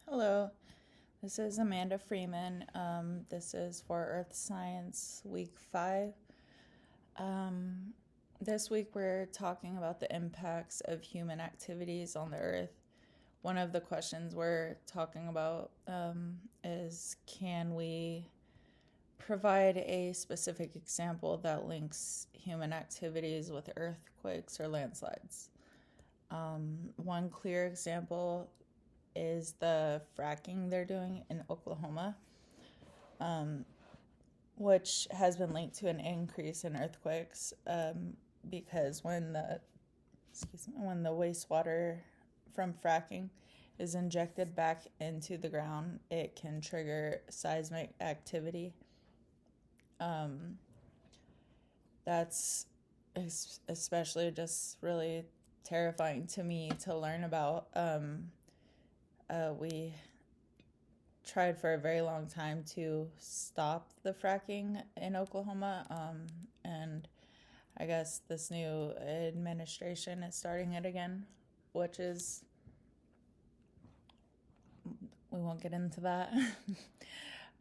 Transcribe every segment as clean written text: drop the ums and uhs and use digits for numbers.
Hello, this is Amanda Freeman. This is for Earth Science Week 5. Um, this week we're talking about the impacts of human activities on the Earth. One of the questions we're talking about is, can we provide a specific example that links human activities with earthquakes or landslides? One clear example is the fracking they're doing in Oklahoma, which has been linked to an increase in earthquakes, because when the wastewater from fracking is injected back into the ground, it can trigger seismic activity. That's especially just really terrifying to me to learn about. We tried for a very long time to stop the fracking in Oklahoma, and I guess this new administration is starting it again, which is, we won't get into that.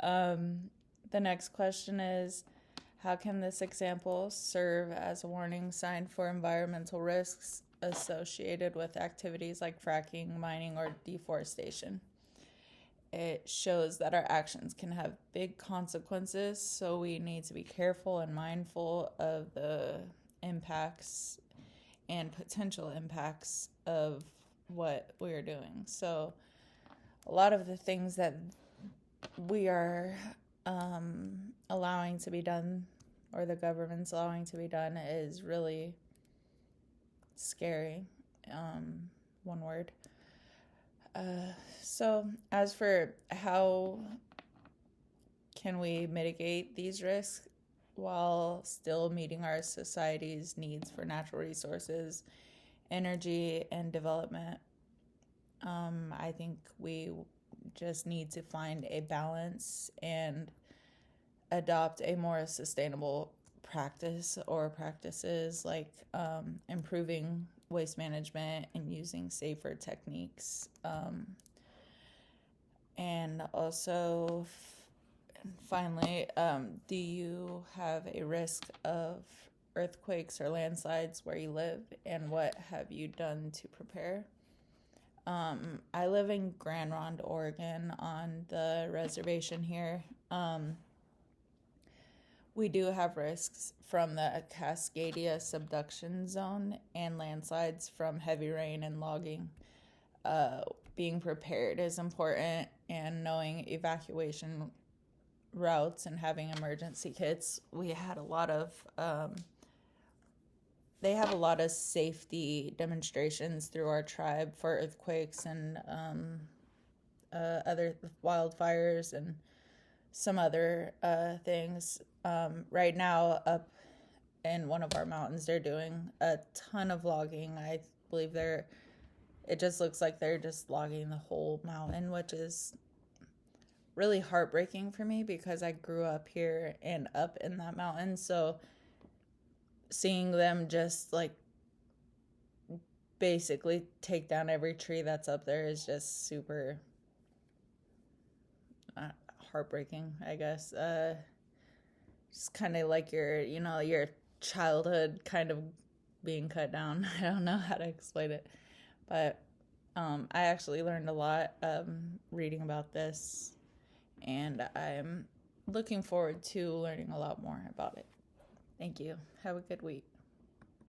The next question is, how can this example serve as a warning sign for environmental risks associated with activities like fracking, mining, or deforestation? It shows that our actions can have big consequences, so we need to be careful and mindful of the impacts and potential impacts of what we are doing. So a lot of the things that we are allowing to be done, or the government's allowing to be done, is really scary. One word. So as for how can we mitigate these risks while still meeting our society's needs for natural resources, energy, and development, I think we just need to find a balance and adopt a more sustainable practice or practices, like improving waste management and using safer techniques. And also, finally, do you have a risk of earthquakes or landslides where you live, and what have you done to prepare? I live in Grand Ronde, Oregon, on the reservation here. We do have risks from the Cascadia subduction zone and landslides from heavy rain and logging. Being prepared is important, and knowing evacuation routes and having emergency kits. We had a lot of they have a lot of safety demonstrations through our tribe for earthquakes and other wildfires and some other things. Right now, up in one of our mountains, they're doing a ton of logging. I believe it just looks like they're just logging the whole mountain, which is really heartbreaking for me because I grew up here and up in that mountain. So seeing them just like basically take down every tree that's up there is just super heartbreaking, I guess. Just kind of like your childhood kind of being cut down. I don't know how to explain it, but I actually learned a lot reading about this, and I'm looking forward to learning a lot more about it. Thank you. Have a good week.